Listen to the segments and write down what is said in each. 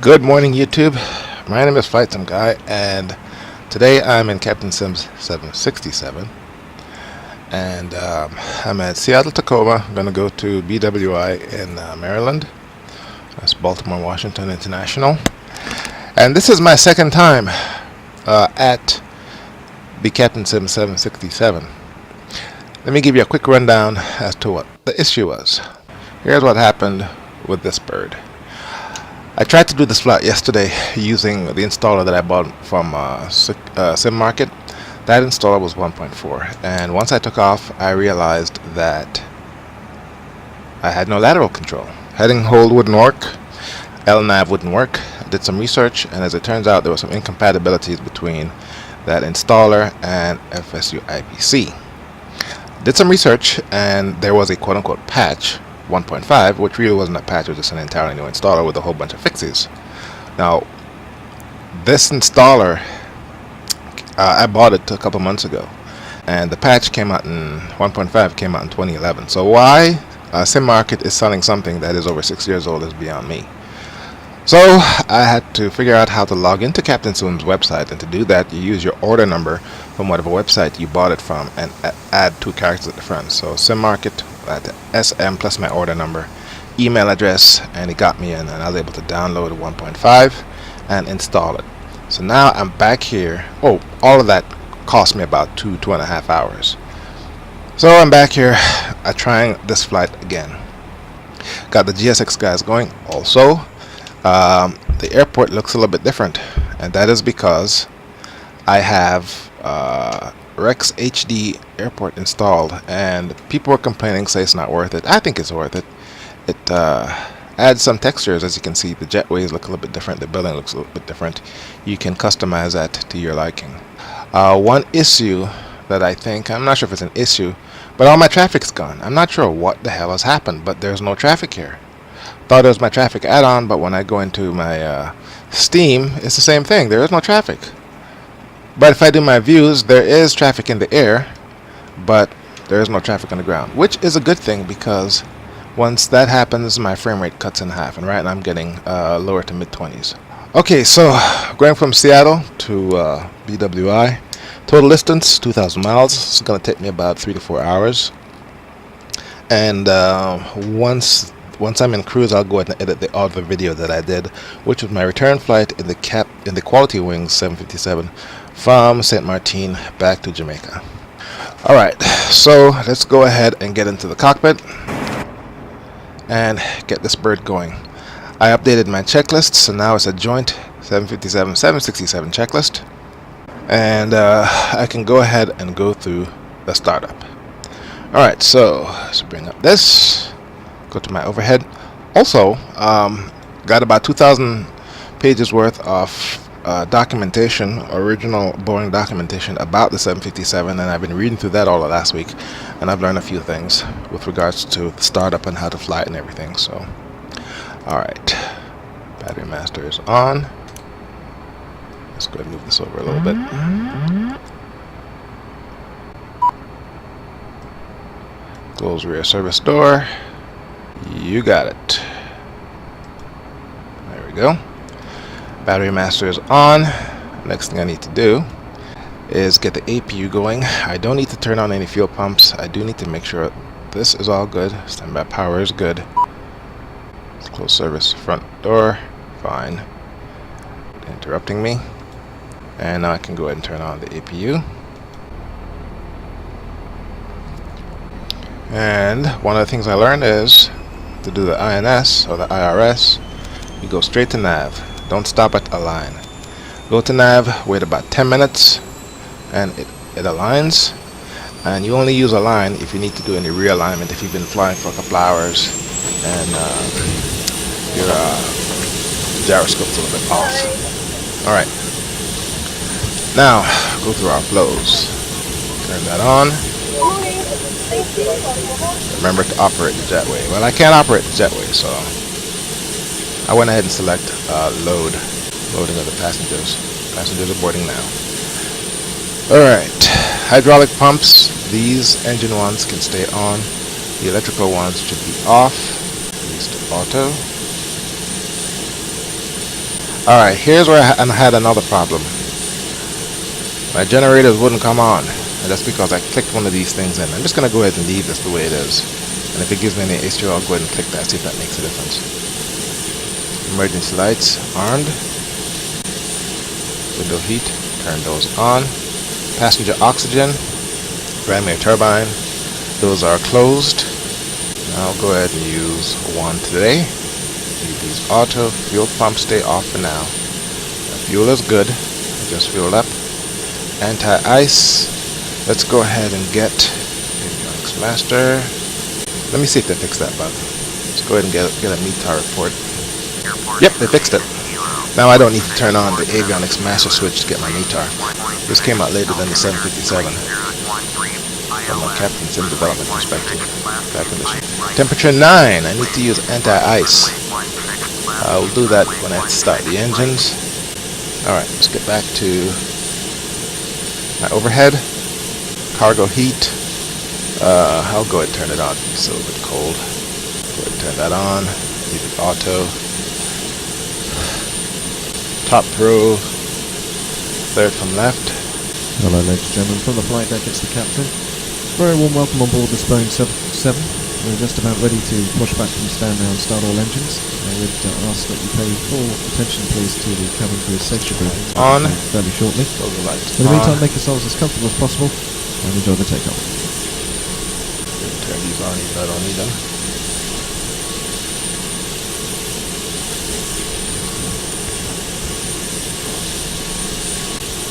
Good morning, YouTube. My name is Flight Sim Guy, and today I'm in Captain Sim's 767, and I'm at Seattle, Tacoma. I'm going to go to BWI in Maryland. That's Baltimore, Washington International. And this is my second time at the Captain Sim 767. Let me give you a quick rundown as to what the issue was. Here's what happened with this bird. I tried to do this flight yesterday using the installer that I bought from Sim Market. That installer was 1.4, and once I took off I realized that I had no lateral control. Heading hold wouldn't work, LNAV wouldn't work. I did some research, and as it turns out there were some incompatibilities between that installer and FSU IPC. Did some research, and there was a quote-unquote patch 1.5, which really wasn't a patch, it was just an entirely new installer with a whole bunch of fixes. Now, this installer, I bought it a couple months ago, and the patch came out in 1.5 came out in 2011. So why Sim Market is selling something that is over 6 years old is beyond me. So I had to figure out how to log into Captain Sim's website, and to do that you use your order number from whatever website you bought it from and add 2 characters at the front. So Sim Market at SM plus my order number, email address, and it got me in, and I was able to download 1.5 and install it. So now I'm back here. Oh, all of that cost me about 2.5 hours. So I'm back here trying this flight again. Got the GSX guys going. Also, the airport looks a little bit different, and that is because I have Rex HD airport installed, and people were complaining, say it's not worth it. I think it's worth it. It adds some textures. As you can see, the jetways look a little bit different, the building looks a little bit different. You can customize that to your liking. One issue that I think, I'm not sure if it's an issue, but all my traffic's gone. I'm not sure what the hell has happened, but there's no traffic here. Thought it was my traffic add-on, but when I go into my Steam, it's the same thing. There is no traffic. But if I do my views, there is traffic in the air, but there is no traffic on the ground, which is a good thing, because once that happens my frame rate cuts in half, and right now I'm getting lower to mid-20s. Okay, so going from Seattle to BWI, total distance 2,000 miles. It's going to take me about 3 to 4 hours, and once I'm in cruise, I'll go ahead and edit the other video that I did, which was my return flight in the Quality Wings 757 from St. Martin back to Jamaica. Alright, so let's go ahead and get into the cockpit and get this bird going. I updated my checklist, so now it's a joint 757-767 checklist, and I can go ahead and go through the startup. Alright, so let's bring up this, go to my overhead. Also, got about 2,000 pages worth of documentation, original Boeing documentation about the 757, and I've been reading through that all of last week, and I've learned a few things with regards to the startup and how to fly it and everything. So, alright, battery master is on. Let's go ahead and move this over a little bit. Close rear service door. You got it. There we go. Battery master is on. Next thing I need to do is get the APU going. I don't need to turn on any fuel pumps. I do need to make sure this is all good. Standby power is good. Close service front door. Fine. Interrupting me. And now I can go ahead and turn on the APU. And one of the things I learned is to do the INS or the IRS, you go straight to nav. Don't stop at align. Go to nav, wait about 10 minutes, and it aligns. And you only use align if you need to do any realignment, if you've been flying for a couple hours and your gyroscope's a little bit off. Alright. Now, go through our flows. Turn that on. Remember to operate the jetway. Well, I can't operate the jetway, so I went ahead and select loading of the passengers. Passengers are boarding now. Alright, hydraulic pumps, these engine ones can stay on. The electrical ones should be off, at least auto. Alright, here's where I had another problem. My generators wouldn't come on, and that's because I clicked one of these things in. I'm just going to go ahead and leave this the way it is. And if it gives me any issue, I'll go ahead and click that, see if that makes a difference. Emergency lights armed. Window heat, turn those on. Passenger oxygen, primary turbine, those are closed. I'll go ahead and use one today. Leave these auto. Fuel pump stay off for now. The fuel is good. I just fueled up. Anti-ice. Let's go ahead and get Avionics Master. Let me see if they fixed that bug. Let's go ahead and get a METAR report. Yep, they fixed it. Now I don't need to turn on the Avionics Master switch to get my METAR. This came out later than the 757. From a Captain Sim development perspective. Air condition. Temperature 9. I need to use anti-ice. I'll do that when I start the engines. Alright, let's get back to my overhead. Cargo heat. I'll go ahead and turn it on. It's a little bit cold. Go ahead and turn that on. Leave it auto. Top row. Third from left. Hello ladies and gentlemen, from the flight deck it's the captain. Very warm welcome on board this Boeing 777. We're just about ready to push back from stand now and start all engines. I would ask that you pay full attention please to the cabin crew safety briefing on fairly shortly. In the meantime, make yourselves as comfortable as possible and enjoy the takeoff. Turn these on even though I don't need them.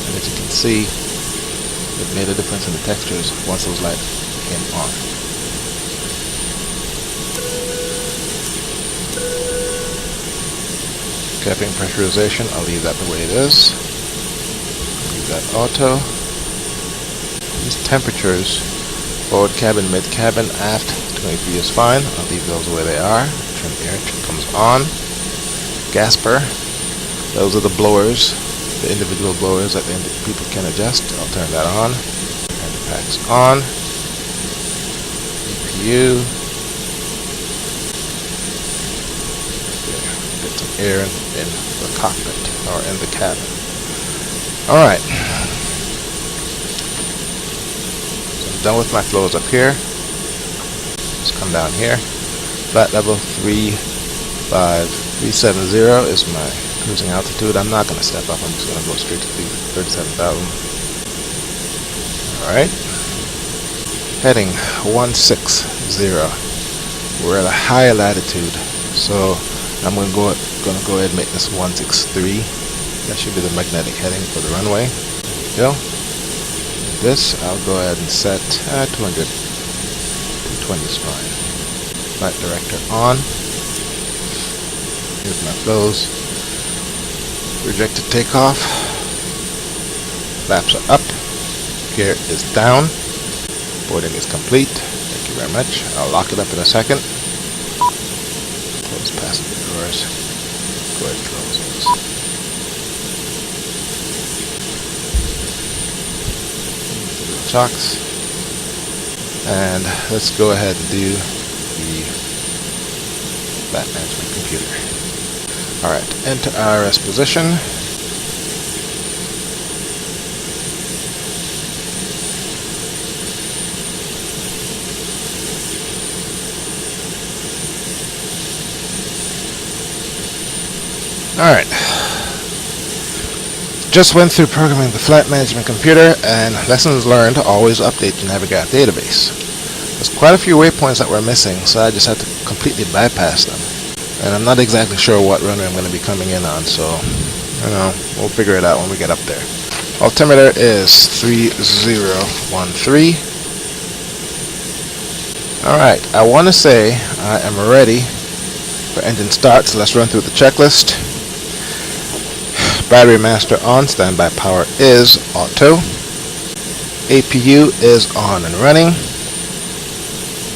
And as you can see, it made a difference in the textures once those lights came on. Cabin pressurization, I'll leave that the way it is. Leave that auto. These temperatures, forward cabin, mid cabin, aft, 23 is fine. I'll leave those the way they are. Trim air comes on. Gasper, those are the blowers. The individual blowers that people can adjust. I'll turn that on. Turn the packs on. EPU. Get some air in the cockpit or in the cabin. Alright. So I'm done with my flows up here. Let's come down here. Flat level 35370 is my cruising altitude. I'm not going to step up. I'm just going to go straight to 37,000. Alright. Heading 160. We're at a higher latitude. So I'm going to go ahead and make this 163. That should be the magnetic heading for the runway. There we go. This I'll go ahead and set at 200. 220 is fine. Flight director on. Here's my flows. Rejected takeoff. Flaps are up. Gear is down. Boarding is complete. Thank you very much. I'll lock it up in a second. Close passenger doors. Go ahead and close those. Chocks. And let's go ahead and do the flight management computer. Alright, enter IRS position. Alright. Just went through programming the flight management computer, and lessons learned, always update your Navigator database. There's quite a few waypoints that were missing, so I just had to completely bypass them. And I'm not exactly sure what runway I'm going to be coming in on, so, you know, we'll figure it out when we get up there. Altimeter is 3013. Alright, I want to say I am ready for engine start, so let's run through the checklist. Battery master on, standby power is auto. APU is on and running.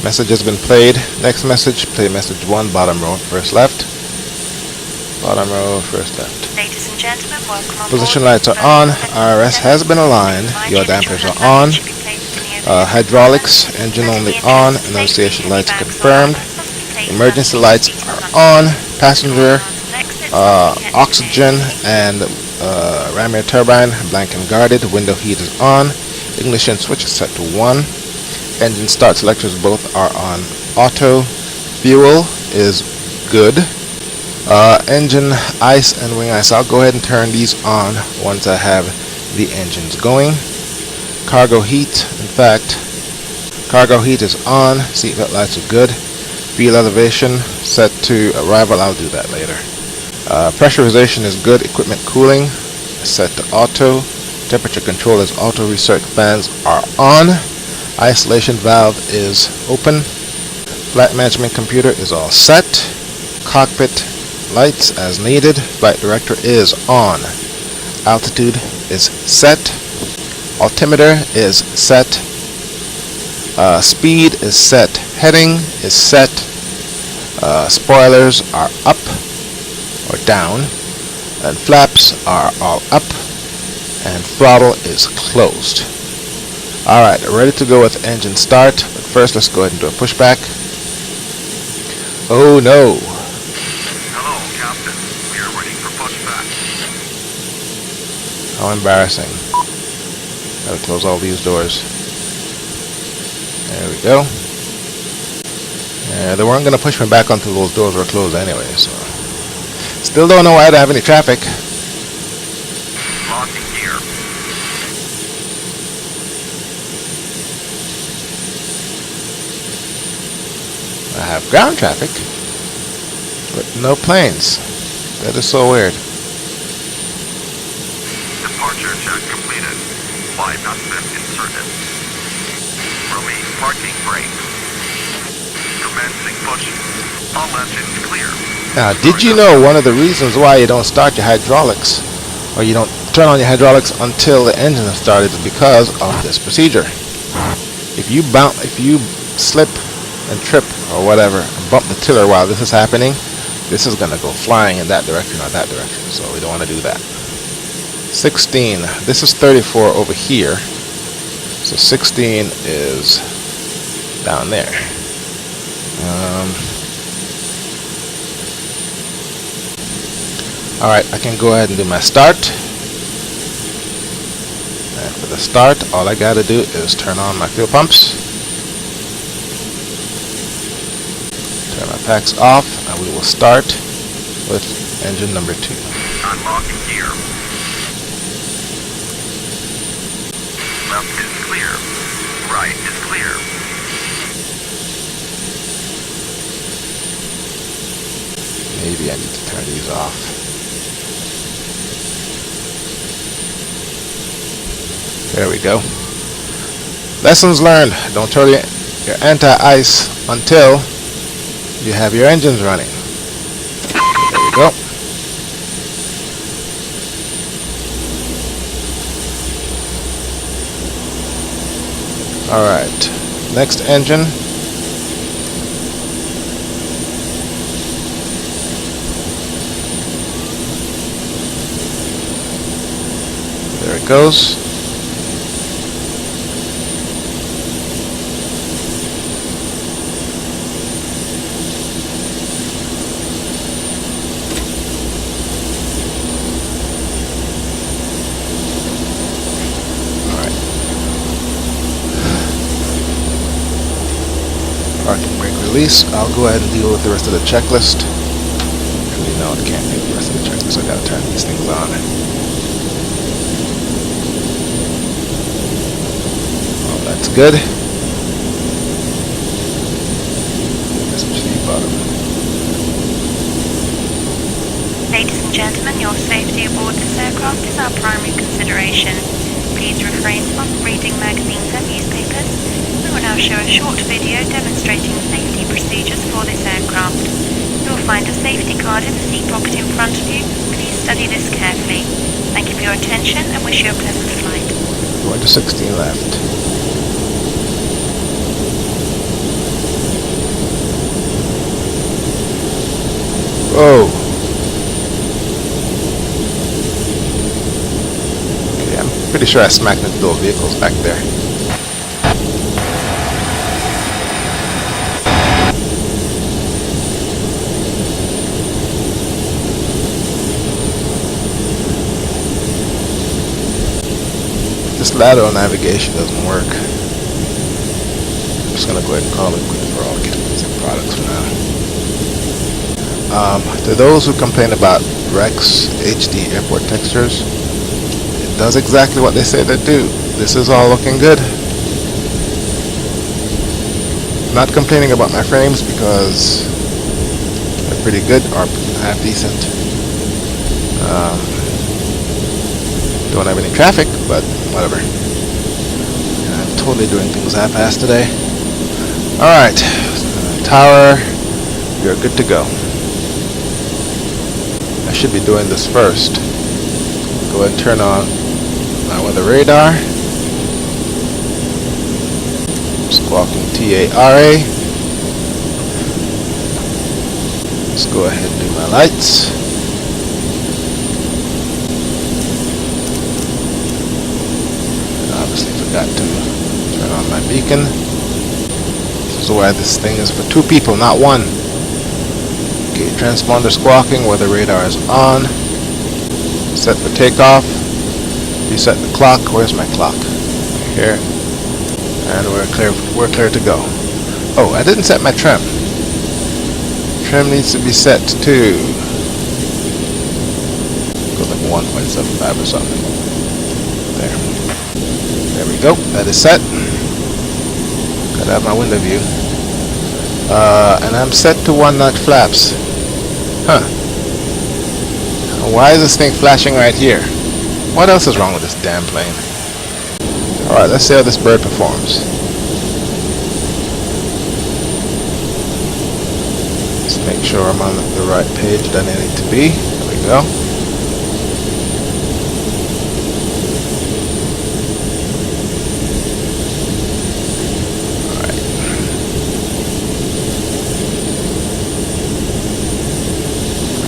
Message has been played. Next message, play message 1, bottom row, first left. Bottom row, first left. Ladies and gentlemen, welcome on Position board. lights are on. IRS has been aligned. Yaw dampers are on. Hydraulics, engine only on. Annunciation lights confirmed. Emergency lights are on. Passenger Oxygen and ram air turbine blank and guarded. Window heat is on. Ignition switch is set to 1. Engine start selectors both are on auto. Fuel is good. Engine ice and wing ice, I'll go ahead and turn these on once I have the engines going. Cargo heat, in fact, cargo heat is on. Seatbelt lights are good. Fuel elevation set to arrival, I'll do that later. Pressurization is good. Equipment cooling is set to auto. Temperature control is auto. Recirc fans are on. Isolation valve is open. Flight management computer is all set. Cockpit lights as needed. Flight director is on. Altitude is set. Altimeter is set. Speed is set. Heading is set. Spoilers are up or down. And flaps are all up. And throttle is closed. Alright, ready to go with engine start. But first, let's go ahead and do a pushback. Oh no. Hello, Captain. We are ready for pushback. How embarrassing. Gotta close all these doors. There we go. They weren't gonna push me back until those doors were closed anyway, so. Still don't know why I don't have any traffic. Locking gear. I have ground traffic, but no planes. That is so weird. Departure check completed. Flight assist inserted. Release parking brake. Commencing push. All engines clear. Now, did you know one of the reasons why you don't start your hydraulics, or you don't turn on your hydraulics until the engine is started, is because of this procedure. If you slip and trip or whatever and bump the tiller while this is happening, this is going to go flying in that direction or that direction, so we don't want to do that. 16. This is 34 over here, so 16 is down there. Alright, I can go ahead and do my start. And for the start, all I gotta do is turn on my fuel pumps. Turn my packs off, and we will start with engine number 2. Unlocking gear. Left is clear. Right is clear. Maybe I need to turn these off. There we go. Lessons learned. Don't turn your anti-ice until you have your engines running. There we go. Alright. Next engine. There it goes. Parking brake release. I'll go ahead and deal with the rest of the checklist. Actually, no, I can't deal with the rest of the checklist. I gotta turn these things on. Oh, that's good. SG bottom. Ladies and gentlemen, your safety aboard this aircraft is our primary consideration. Please refrain from reading magazines and newspapers. We will now show a short video demonstrating safety procedures for this aircraft. You will find a safety card in the seat pocket in front of you. Please study this carefully. Thank you for your attention and wish you a pleasant flight. Going to 16 left. Whoa. Okay, I'm pretty sure I smacked into those vehicles back there. This lateral navigation doesn't work. I'm just gonna go ahead and call it quit for all Captain products for now. To those who complain about Rex HD airport textures, it does exactly what they say they do. This is all looking good. Not complaining about my frames because they're pretty good or half decent. Don't have any traffic, but whatever. I'm totally doing things half-assed today. Alright, tower, you're good to go. I should be doing this first. Go ahead and turn on my weather radar. Squawking TARA. Let's go ahead and do my lights. Obviously forgot to turn on my beacon. This is why this thing is for 2 people, not 1. Okay, transponder squawking, weather radar is on. Set for takeoff. Reset the clock. Where's my clock? Here. And we're clear to go. Oh, I didn't set my trim. Trim needs to be set to goes like 1.75 or something. There we go. That is set. Gotta have my window view. And I'm set to 1-notch flaps. Huh. Why is this thing flashing right here? What else is wrong with this damn plane? Alright, let's see how this bird performs. Let's make sure I'm on the right page that I need to be. There we go.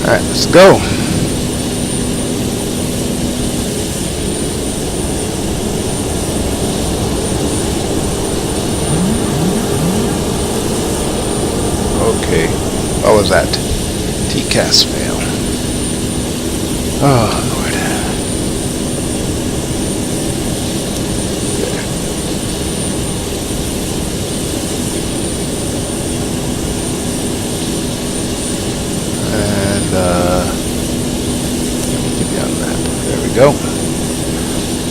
Alright, let's go. Okay, what was that? TCAS fail. Oh, Lord. There. And, let me get you on that. There we go.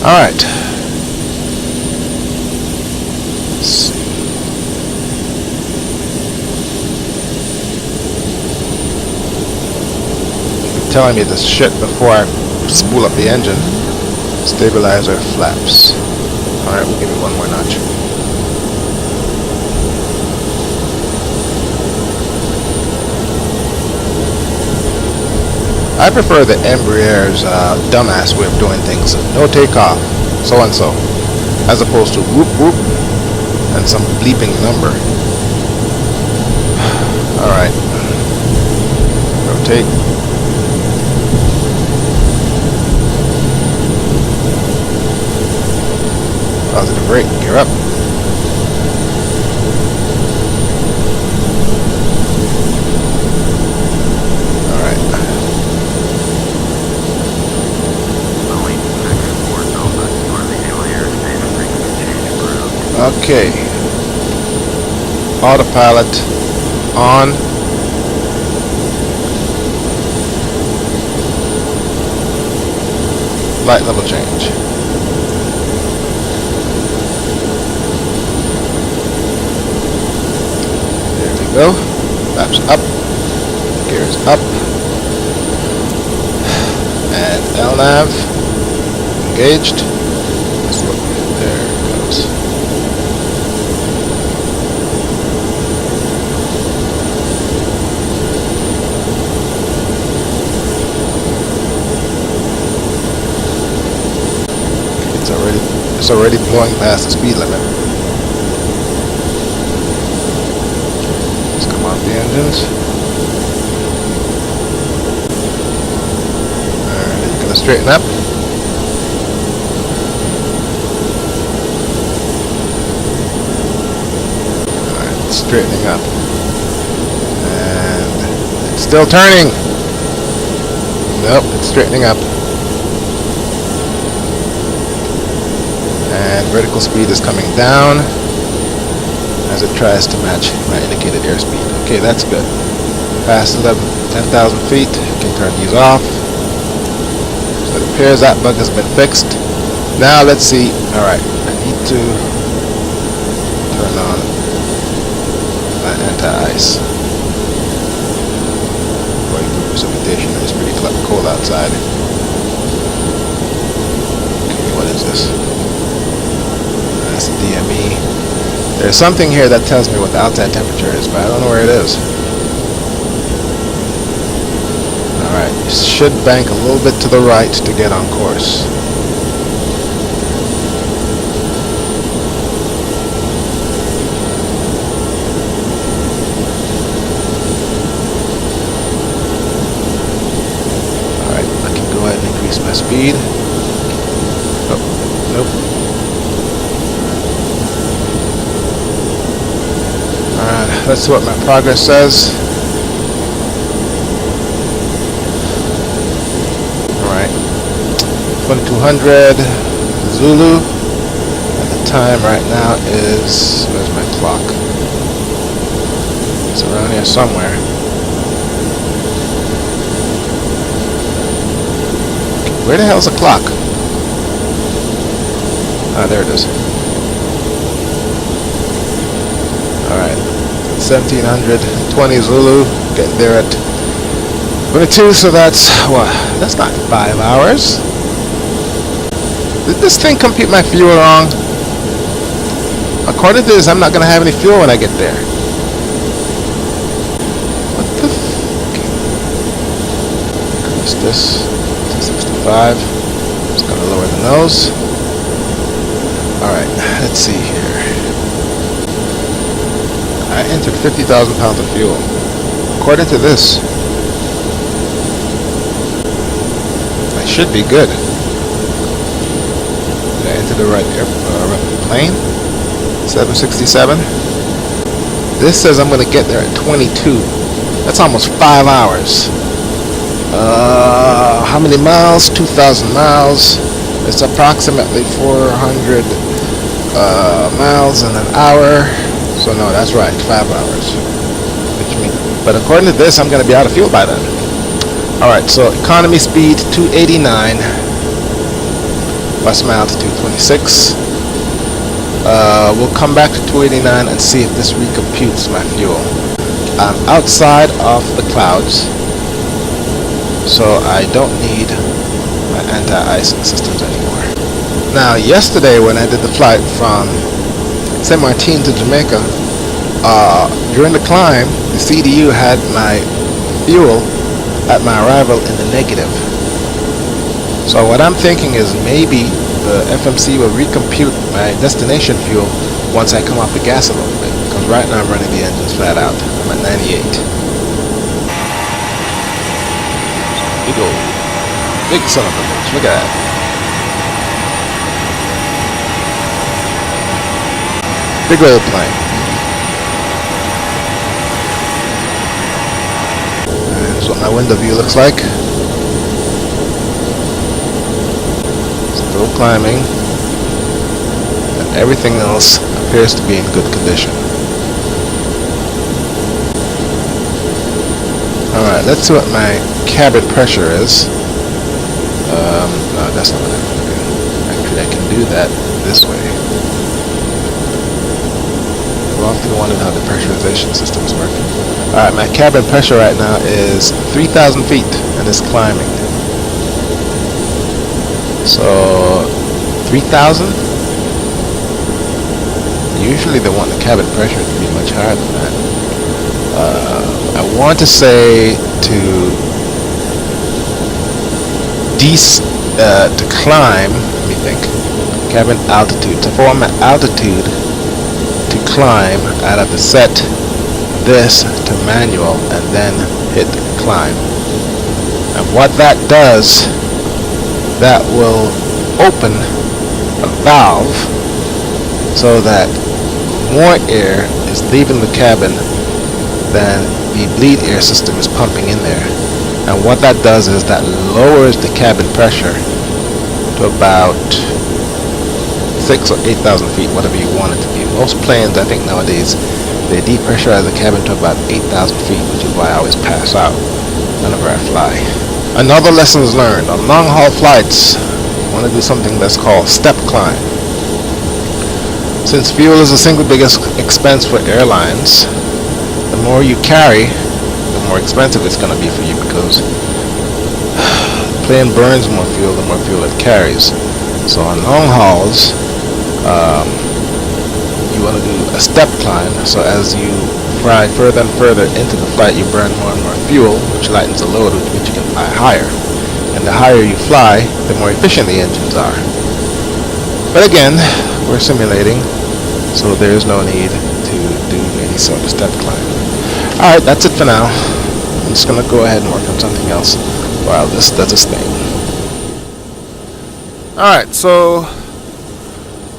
Alright. Let's see. Telling me this shit before I spool up the engine. Stabilizer flaps. Alright, we'll give it 1 more notch. I prefer the Embraer's dumbass way of doing things. No takeoff, so and so, as opposed to whoop whoop and some bleeping number. Alright. Rotate. Positive brake, gear up. Alright. Okay. Autopilot on. Light level change. Go. Flaps up. Gears up. And LNAV engaged. Let's look. There it goes. Okay, it's already blowing past the speed limit. Come off the engines. Alright, gonna straighten up. Alright, straightening up. And it's still turning. Nope, it's straightening up. vertical speed is coming down as it tries to match my indicated airspeed. Okay, that's good. Past 10,000 feet, can turn these off. So it appears that bug has been fixed. Now let's see. Alright, I need to turn on my anti-ice. Going through precipitation, it's pretty cold outside. Okay, what is this? That's the DME. There's something here that tells me what the outside temperature is, but I don't know where it is. Alright, should bank a little bit to the right to get on course. Alright, I can go ahead and increase my speed. Oh, nope. Alright, let's see what my progress says. Alright, 2200 Zulu, and the time right now is, where's my clock? It's around here somewhere. Where the hell's the clock? Ah, there it is. Alright, 1720 Zulu, getting there at 22, so that's, what? That's not 5 hours. Did this thing compute my fuel wrong? According to this, I'm not going to have any fuel when I get there. What the f***? Increase this to 65. Just going to lower the nose. Alright, let's see here. I entered 50,000 pounds of fuel. According to this, I should be good. Did I enter the right plane? 767. This says I'm going to get there at 22. That's almost 5 hours. How many miles? 2,000 miles. It's approximately 400 miles in an hour. So no, that's right, 5 hours. Which means, but according to this, I'm going to be out of fuel by then. Alright, so economy speed 289. Bus mile to 226. We'll come back to 289 and see if this recomputes my fuel. I'm outside of the clouds, so I don't need my anti-icing systems anymore. Now, yesterday when I did the flight from St. Martin to Jamaica, during the climb, the CDU had my fuel at my arrival in the negative. So what I'm thinking is maybe the FMC will recompute my destination fuel once I come off the gas a little bit, because right now I'm running the engines flat out. I'm at 98. Big old, big son of a bitch. Look at that. Big old plane. And that's what my window view looks like. Still climbing. And everything else appears to be in good condition. Alright, let's see what my cabin pressure is. No, that's not what I want to do. Actually, I can do that this way. I've often wondered how the pressurization systems work. Alright, my cabin pressure right now is 3,000 feet and it's climbing. So, 3,000? Usually they want the cabin pressure to be much higher than that. I want to say to climb, let me think, cabin altitude. To form an altitude to climb, I'd have to set this to manual and then hit climb. And what that does, that will open a valve so that more air is leaving the cabin than the bleed air system is pumping in there. And what that does is that lowers the cabin pressure to about 6 or 8,000 feet, whatever you want it to be. Most planes, I think nowadays, they depressurize the cabin to about 8,000 feet, which is why I always pass out whenever I fly. Another lessons learned on long haul flights, I want to do something that's called step climb. Since fuel is the single biggest expense for airlines, the more you carry, the more expensive it's going to be for you, because the plane burns more fuel the more fuel it carries. So on long hauls, you want to do a step climb. So as you fly further and further into the flight, you burn more and more fuel, which lightens the load, which means you can fly higher. And the higher you fly, the more efficient the engines are. But again, we're simulating, so there is no need to do any sort of step climb. Alright, that's it for now. I'm just going to go ahead and work on something else while this does its thing. Alright, so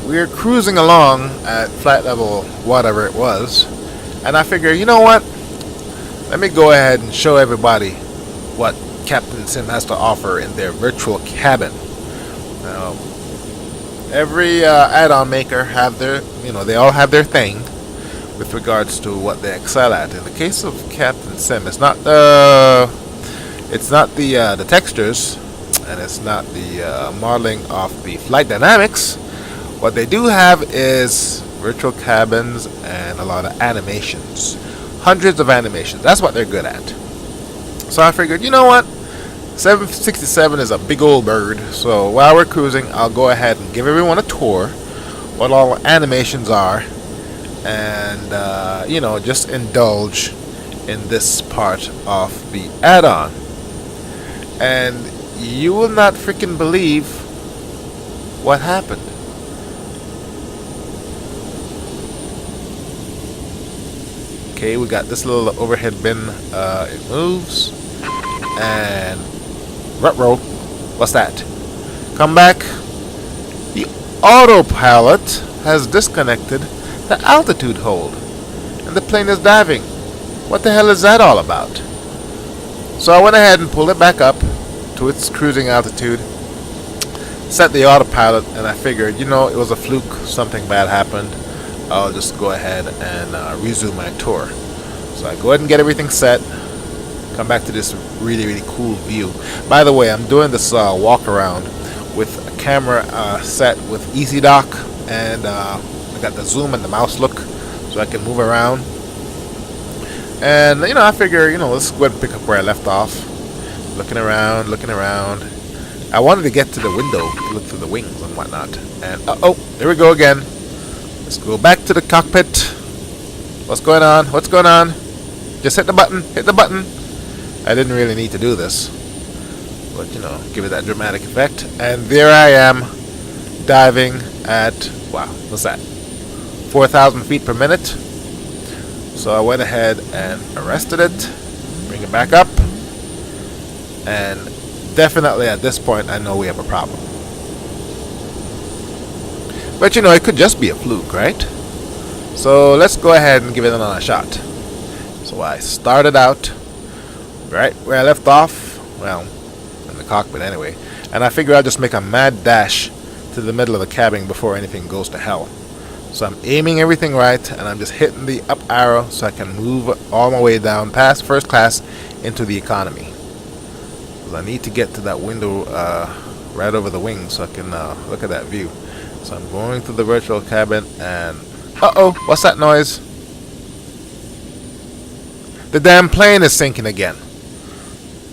we're cruising along at flight level whatever it was, and I figure, you know what, let me go ahead and show everybody what Captain Sim has to offer in their virtual cabin. Now, every add-on maker have their, they all have their thing with regards to what they excel at. In the case of Captain Sim, it's not the textures, and it's not the modeling of the flight dynamics. What they do have is virtual cabins and a lot of animations. Hundreds of animations. That's what they're good at. So I figured, you know what? 767 is a big old bird. So while we're cruising, I'll go ahead and give everyone a tour what all animations are, and just indulge in this part of the add-on. And you will not freaking believe what happened. Okay, we got this little overhead bin. It moves. And ruh-roh, what's that? Come back. The autopilot has disconnected the altitude hold, and the plane is diving. What the hell is that all about? So I went ahead and pulled it back up to its cruising altitude, set the autopilot, and I figured, it was a fluke, something bad happened. I'll just go ahead and resume my tour. So I go ahead and get everything set, come back to this really, really cool view. By the way, I'm doing this walk around with a camera set with Easy Dock, and I got the zoom and the mouse look, so I can move around. And I figure, let's go ahead and pick up where I left off. Looking around. I wanted to get to the window to look through the wings and whatnot. And there we go again. Let's go back to the cockpit. What's going on? Just hit the button. I didn't really need to do this, but give it that dramatic effect. And there I am, diving at, wow, what's that? 4,000 feet per minute. So I went ahead and arrested it, bring it back up, and definitely at this point I know we have a problem. But it could just be a fluke, right? So let's go ahead and give it another shot. So I started out right where I left off, well, in the cockpit anyway, and I figure I'll just make a mad dash to the middle of the cabin before anything goes to hell. So I'm aiming everything right, and I'm just hitting the up arrow so I can move all my way down past first class into the economy. Because I need to get to that window right over the wing so I can look at that view. So I'm going to the virtual cabin, and what's that noise? The damn plane is sinking again.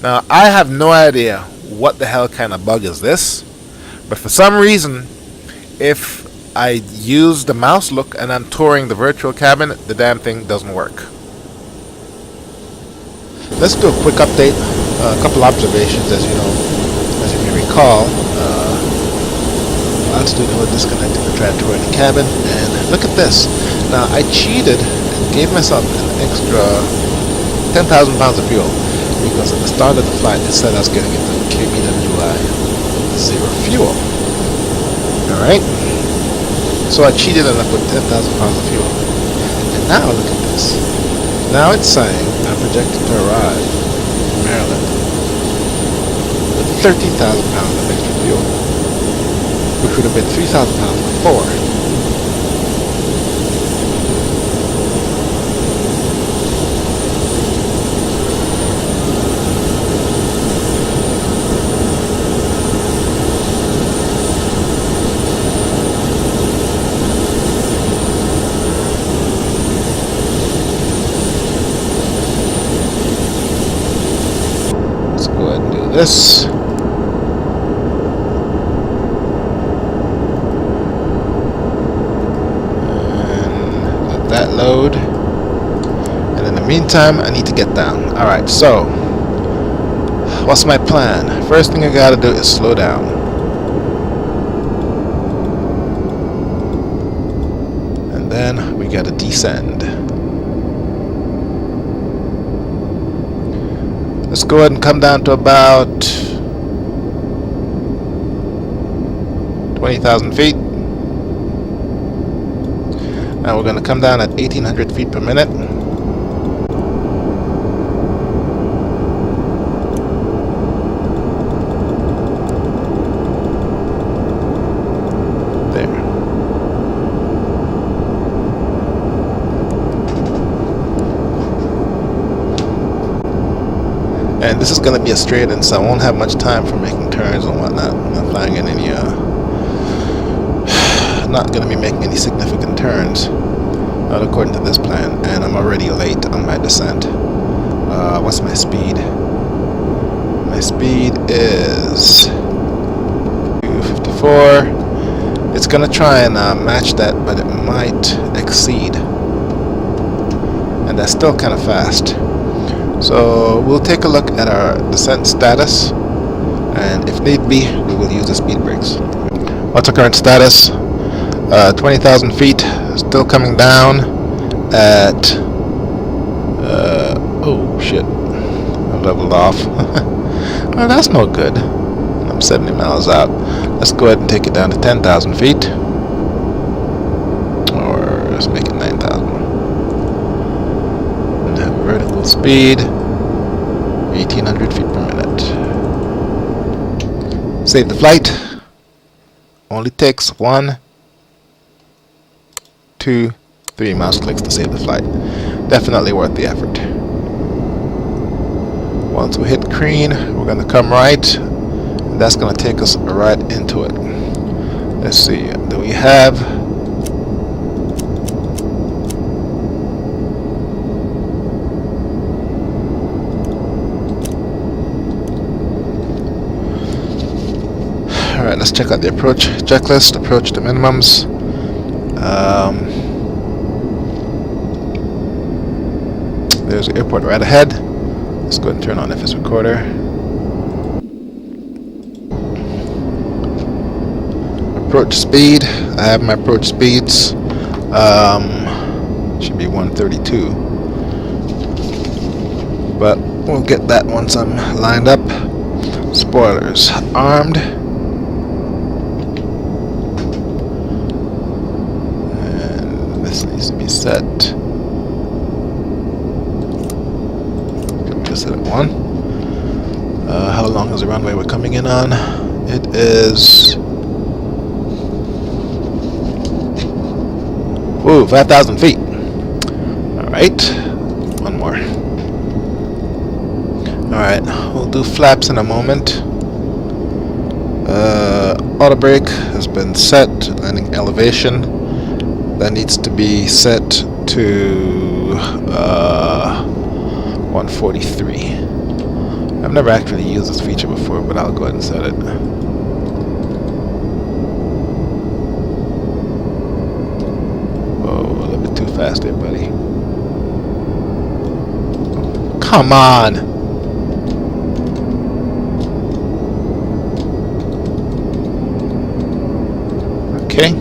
Now I have no idea what the hell kind of bug is this, but for some reason, if I use the mouse look and I'm touring the virtual cabin, the damn thing doesn't work. Let's do a quick update, a couple observations. As you may recall, last student was disconnected and tried touring the cabin, and look at this. Now I cheated and gave myself an extra 10,000 pounds of fuel, because at the start of the flight it said I was getting into KBWI zero fuel. Alright? So I cheated and I put 10,000 pounds of fuel. And now look at this. Now it's saying I'm projected to arrive in Maryland with 13,000 pounds of extra fuel, which would have been 3,000 pounds 4. Let's go ahead and do this. That load, and in the meantime I need to get down. Alright, so what's my plan? First thing I gotta do is slow down, and then we gotta descend. Let's go ahead and come down to about 20,000 feet. Now we're going to come down at 1,800 feet per minute. There. And this is going to be a straight in, so I won't have much time for making turns and whatnot. I'm not flying in any not going to be making any significant turns, not according to this plan, and I'm already late on my descent. What's my speed? My speed is 254. It's going to try and match that, but it might exceed, and that's still kind of fast. So we'll take a look at our descent status, and if need be, we will use the speed brakes. What's our current status? 20,000 feet, still coming down at oh shit, I leveled off. Well, that's no good. I'm 70 miles out. Let's go ahead and take it down to 10,000 feet, or let's make it 9,000. And have vertical speed 1,800 feet per minute. Save the flight. Only takes 1, 2, 3 mouse clicks to save the flight. Definitely worth the effort. Once we hit green, we're going to come right, and that's going to take us right into it. Let's see, do we have alright, let's check out the approach checklist, approach to minimums. There's the airport right ahead. Let's go ahead and turn on FS recorder. Approach speed. I have my approach speeds. Should be 132. But we'll get that once I'm lined up. Spoilers armed. And this needs to be set. Set at 1. How long is the runway we're coming in on? It is 5,000 feet. Alright, one more. Alright, we'll do flaps in a moment. Auto brake has been set, landing elevation. That needs to be set to 143. I've never actually used this feature before, but I'll go ahead and set it. Whoa, a little bit too fast there, buddy. Come on! Okay.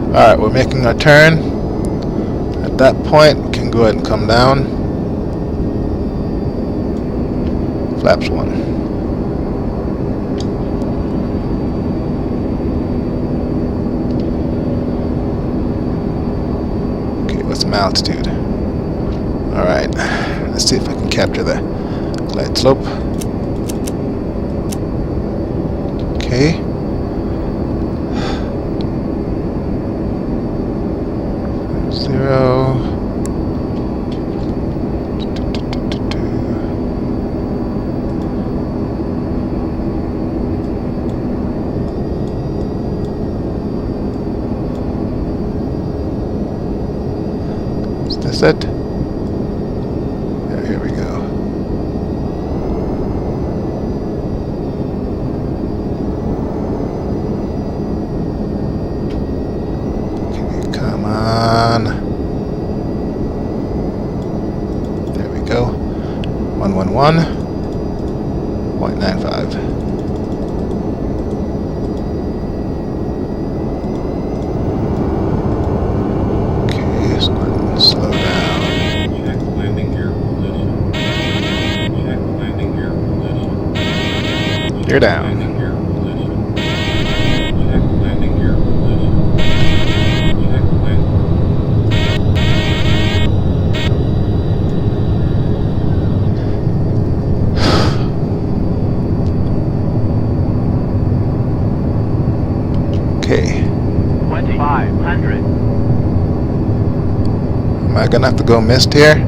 Alright, we're making our turn. At that point, we can go ahead and come down. Flaps 1. Okay, what's my altitude? Alright, let's see if I can capture the glide slope. this it? Yeah, here we go. Okay, come on. There we go. 111.95. Slow down. Check landing gear position. Check landing gear position. You're down. Landing gear position. Check landing gear position. Check landing. Okay. 2500. Am I gonna have to go mist here?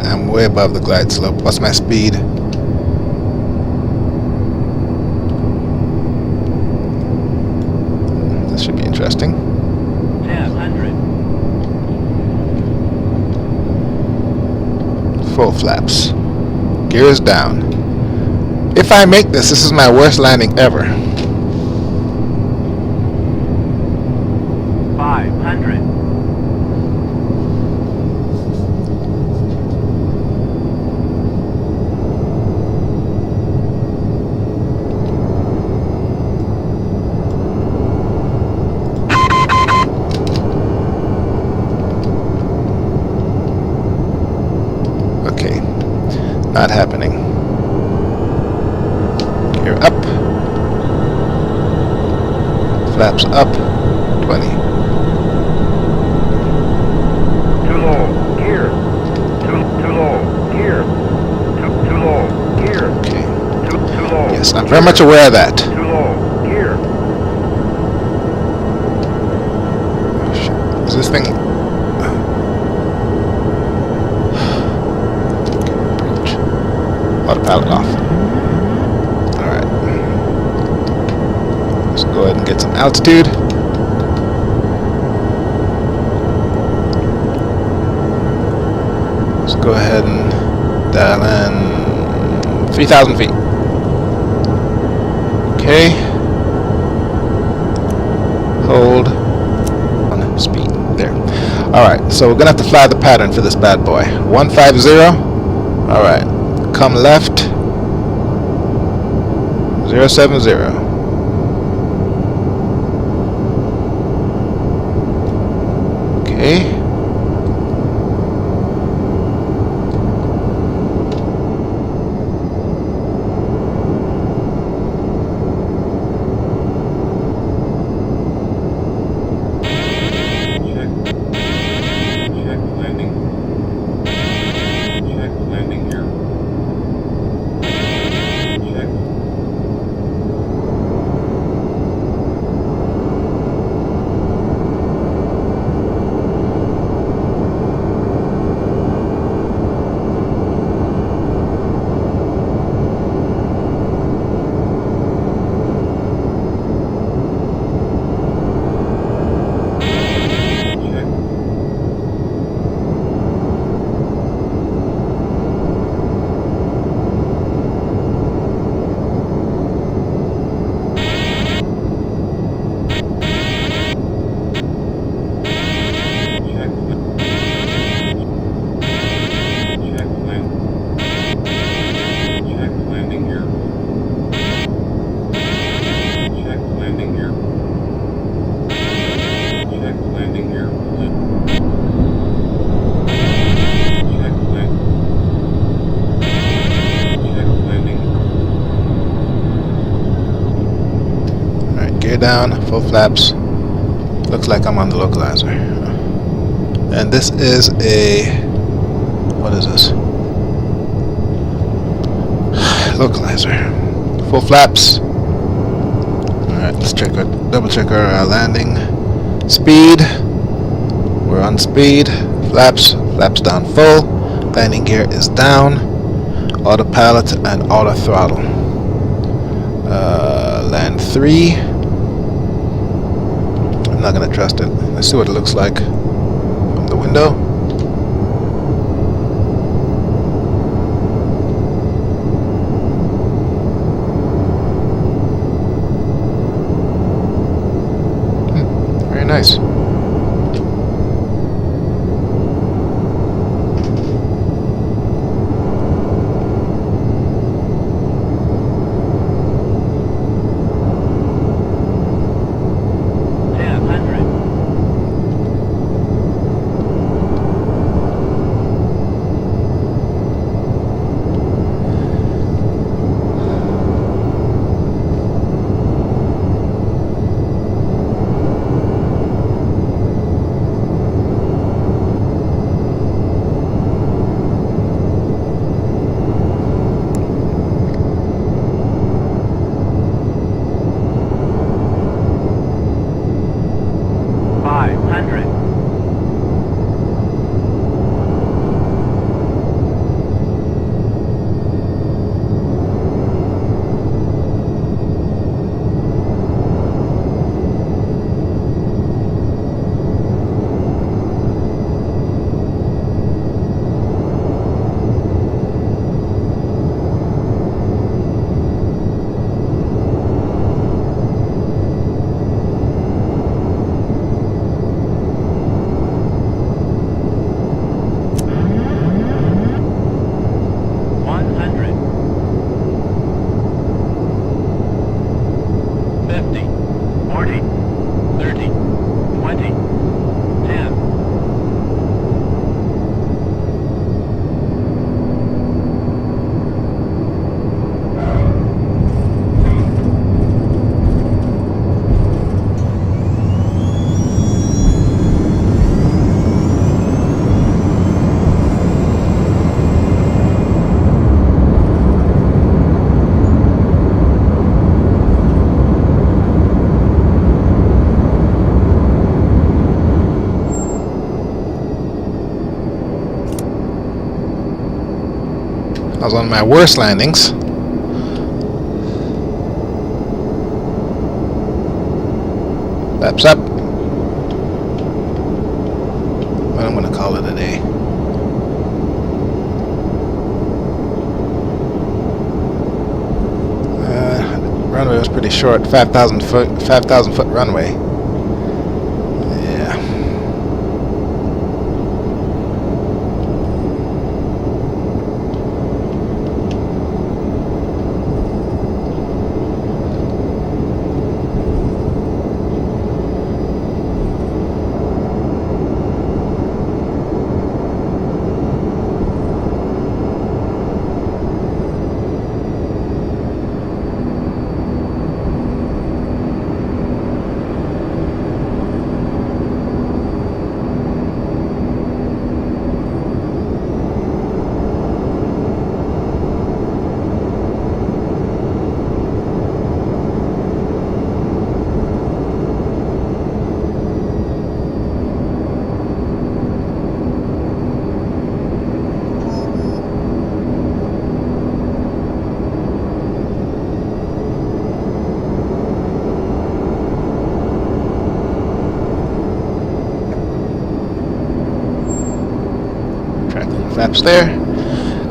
I'm way above the glide slope. What's my speed? This should be interesting. 1000. Full flaps. Gears down. If I make this, this is my worst landing ever. 500. Okay, not happening. Gear up. Flaps up. 20. Too low. Gear. Too low. Gear. Too low. Gear. Okay. Too low. Yes, I'm very much aware of that. Too low. Gear. Oh, shit. Is this thing... Autopilot off. Alright. Let's go ahead and get some altitude. Let's go ahead and dial in 3,000 feet. Okay. Hold on speed. There. Alright, so we're gonna have to fly the pattern for this bad boy. 150. Alright. Come left. 070. Okay. Check landing. Check landing gear. Check. gear down, full flaps. Looks like I'm on the localizer. And this is a, what is this? Localizer. Full flaps. Alright, let's double check our landing speed. We're on speed. Flaps down full. Landing gear is down. Autopilot and auto throttle. Land 3. I'm not gonna trust it. Let's see what it looks like from the window. Very nice. That was one of my worst landings. Flaps up. But I'm gonna call it a day. Runway was pretty short, 5,000 foot runway. Yeah. Flaps there,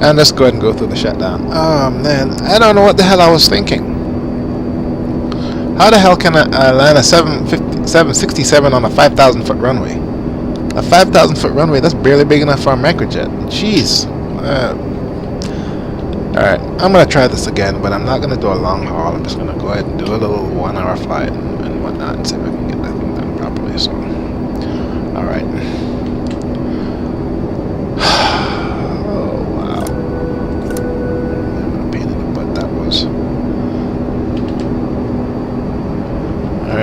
and let's go ahead and go through the shutdown. Oh man, I don't know what the hell I was thinking. How the hell can I land a 767 on a 5,000 foot runway? A 5,000 foot runway, that's barely big enough for a microjet. Jeez. Alright, I'm gonna try this again, but I'm not gonna do a long haul. I'm just gonna go ahead and do a little 1 hour flight and whatnot and see if I can get that thing done properly. So, alright.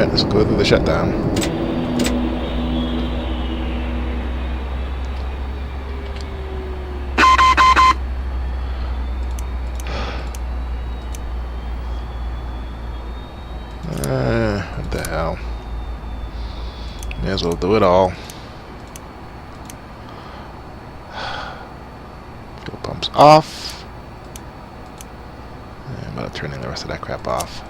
Alright, let's go through the shutdown. What the hell? May as well do it all. Fuel pumps off. And I'm about turning the rest of that crap off.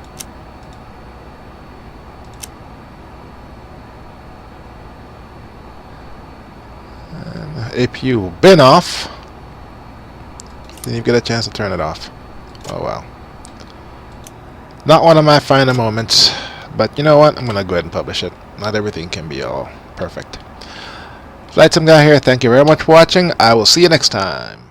And the APU will bin off. Didn't even get a chance to turn it off. Oh well. Not one of my finer moments, but you know what? I'm gonna go ahead and publish it. Not everything can be all perfect. Flightsome Guy here. Thank you very much for watching. I will see you next time.